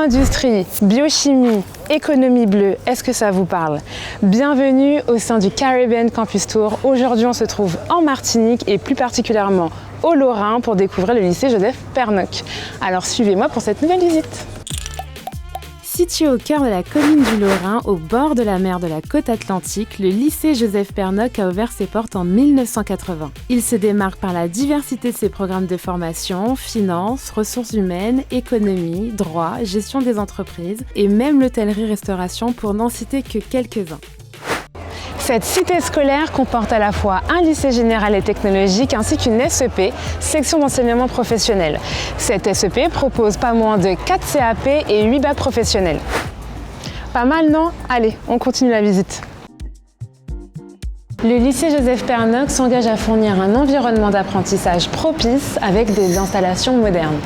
Agro-industrie, biochimie, économie bleue, est-ce que ça vous parle? Bienvenue au sein du Caribbean Campus Tour. Aujourd'hui, on se trouve en Martinique et plus particulièrement au Lorrain pour découvrir le lycée Joseph Pernock. Alors suivez-moi pour cette nouvelle visite. Situé au cœur de la commune du Lorrain, au bord de la mer de la côte atlantique, le lycée Joseph Pernock a ouvert ses portes en 1980. Il se démarque par la diversité de ses programmes de formation, finance, ressources humaines, économie, droit, gestion des entreprises et même l'hôtellerie-restauration pour n'en citer que quelques-uns. Cette cité scolaire comporte à la fois un lycée général et technologique ainsi qu'une SEP, section d'enseignement professionnel. Cette SEP propose pas moins de 4 CAP et 8 bacs professionnels. Pas mal, non? Allez, on continue la visite. Le lycée Joseph Pernock s'engage à fournir un environnement d'apprentissage propice avec des installations modernes.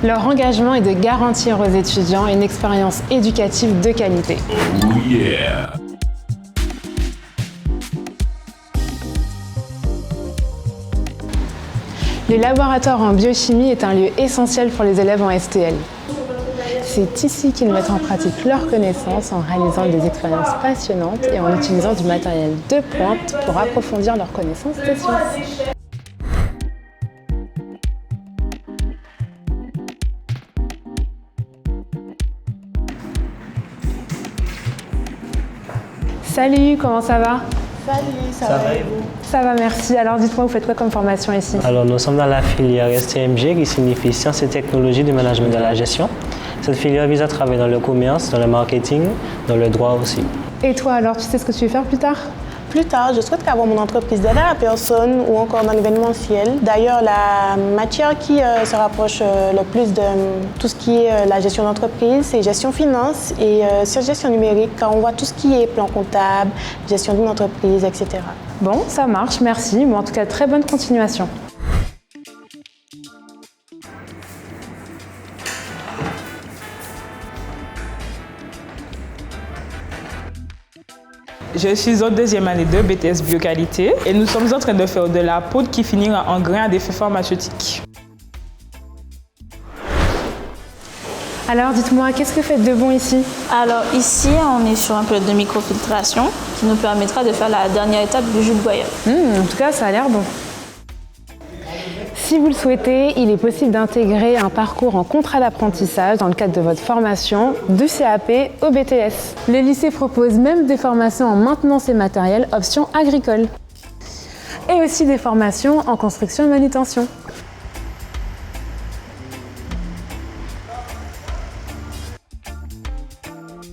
Leur engagement est de garantir aux étudiants une expérience éducative de qualité. Oh yeah. Le laboratoire en biochimie est un lieu essentiel pour les élèves en STL. C'est ici qu'ils mettent en pratique leurs connaissances en réalisant des expériences passionnantes et en utilisant du matériel de pointe pour approfondir leurs connaissances des sciences. Salut, comment ça va? Salut, ça va et vous? Ça va, merci. Alors dites-moi, vous faites quoi comme formation ici? Alors nous sommes dans la filière STMG qui signifie Sciences et Technologies du Management de la Gestion. Cette filière vise à travailler dans le commerce, dans le marketing, dans le droit aussi. Et toi alors, tu sais ce que tu veux faire plus tard? Plus tard, je souhaite avoir mon entreprise d'aide à la personne ou encore dans l'événementiel. D'ailleurs, la matière qui se rapproche le plus de tout ce qui est la gestion d'entreprise, c'est gestion finance et gestion numérique, car on voit tout ce qui est plan comptable, gestion d'une entreprise, etc. Bon, ça marche, merci. Bon, en tout cas, très bonne continuation. Je suis en deuxième année de BTS Bioqualité et nous sommes en train de faire de la poudre qui finira en grains à des fins pharmaceutiques. Alors, dites-moi, qu'est-ce que vous faites de bon ici? Alors ici, on est sur un peu de microfiltration qui nous permettra de faire la dernière étape du jus de goyave. En tout cas, ça a l'air bon. Si vous le souhaitez, il est possible d'intégrer un parcours en contrat d'apprentissage dans le cadre de votre formation du CAP au BTS. Le lycée propose même des formations en maintenance et matériel, option agricole. Et aussi des formations en construction et manutention.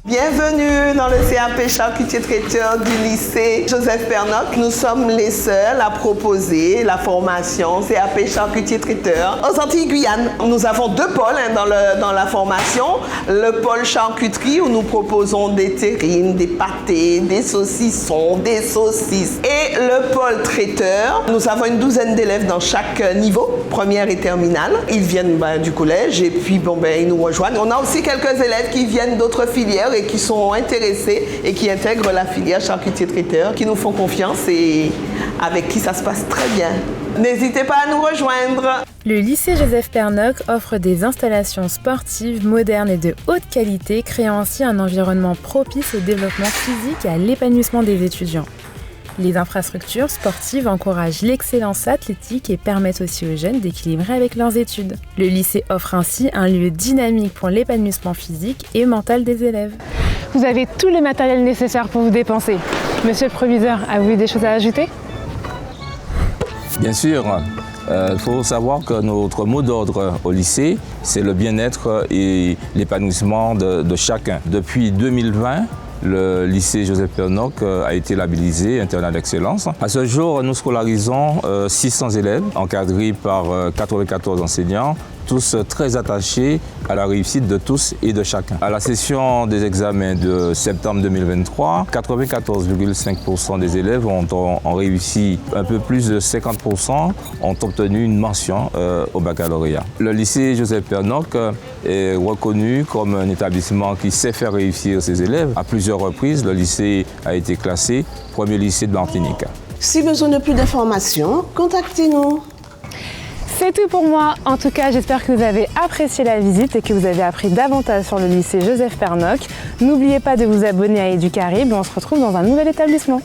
Bienvenue dans le CAP charcutier traiteur du lycée Joseph Pernock. Nous sommes les seuls à proposer la formation CAP charcutier traiteur aux Antilles-Guyane. Nous avons deux pôles dans la formation. Le pôle charcuterie où nous proposons des terrines, des pâtés, des saucissons, des saucisses. Et le pôle traiteur, nous avons une douzaine d'élèves dans chaque niveau, première et terminale. Ils viennent du collège et puis ils nous rejoignent. On a aussi quelques élèves qui viennent d'autres filières et qui sont intéressés et qui intègrent la filière charcutier traiteur, qui nous font confiance et avec qui ça se passe très bien. N'hésitez pas à nous rejoindre. Le lycée Joseph Pernock offre des installations sportives modernes et de haute qualité, créant ainsi un environnement propice au développement physique et à l'épanouissement des étudiants. Les infrastructures sportives encouragent l'excellence athlétique et permettent aussi aux jeunes d'équilibrer avec leurs études. Le lycée offre ainsi un lieu dynamique pour l'épanouissement physique et mental des élèves. Vous avez tout le matériel nécessaire pour vous dépenser. Monsieur le proviseur, avez-vous des choses à ajouter? Bien sûr. Il faut savoir que notre mot d'ordre au lycée, c'est le bien-être et l'épanouissement de chacun. Depuis 2020, le lycée Joseph Pernock a été labellisé internat d'excellence. À ce jour, nous scolarisons 600 élèves encadrés par 94 enseignants, tous très attachés à la réussite de tous et de chacun. À la session des examens de septembre 2023, 94,5% des élèves ont réussi, un peu plus de 50% ont obtenu une mention au baccalauréat. Le lycée Joseph Pernock est reconnu comme un établissement qui sait faire réussir ses élèves. À plusieurs reprises, le lycée a été classé premier lycée de Martinique. Si besoin de plus d'informations, contactez-nous. C'est tout pour moi. En tout cas, j'espère que vous avez apprécié la visite et que vous avez appris davantage sur le lycée Joseph Pernock. N'oubliez pas de vous abonner à Educaribe et on se retrouve dans un nouvel établissement.